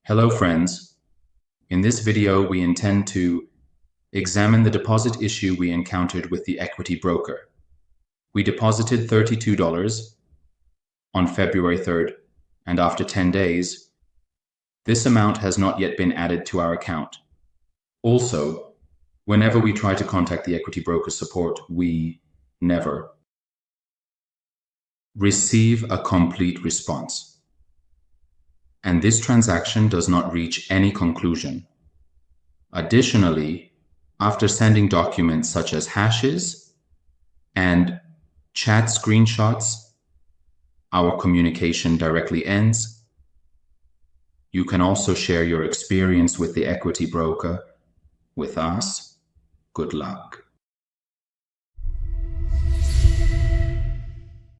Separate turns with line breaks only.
Hello friends. In this video, we intend to examine the deposit issue we encountered with the Equiti Broker. We deposited $32 on February 3rd, and after 10 days, this amount has not yet been added to our account. Also, whenever we try to contact the Equiti Broker support, we never receive a complete response. And this transaction does not reach any conclusion. Additionally, after sending documents such as hashes and chat screenshots, our communication directly ends. You can also share your experience with the Equiti Broker with us. Good luck.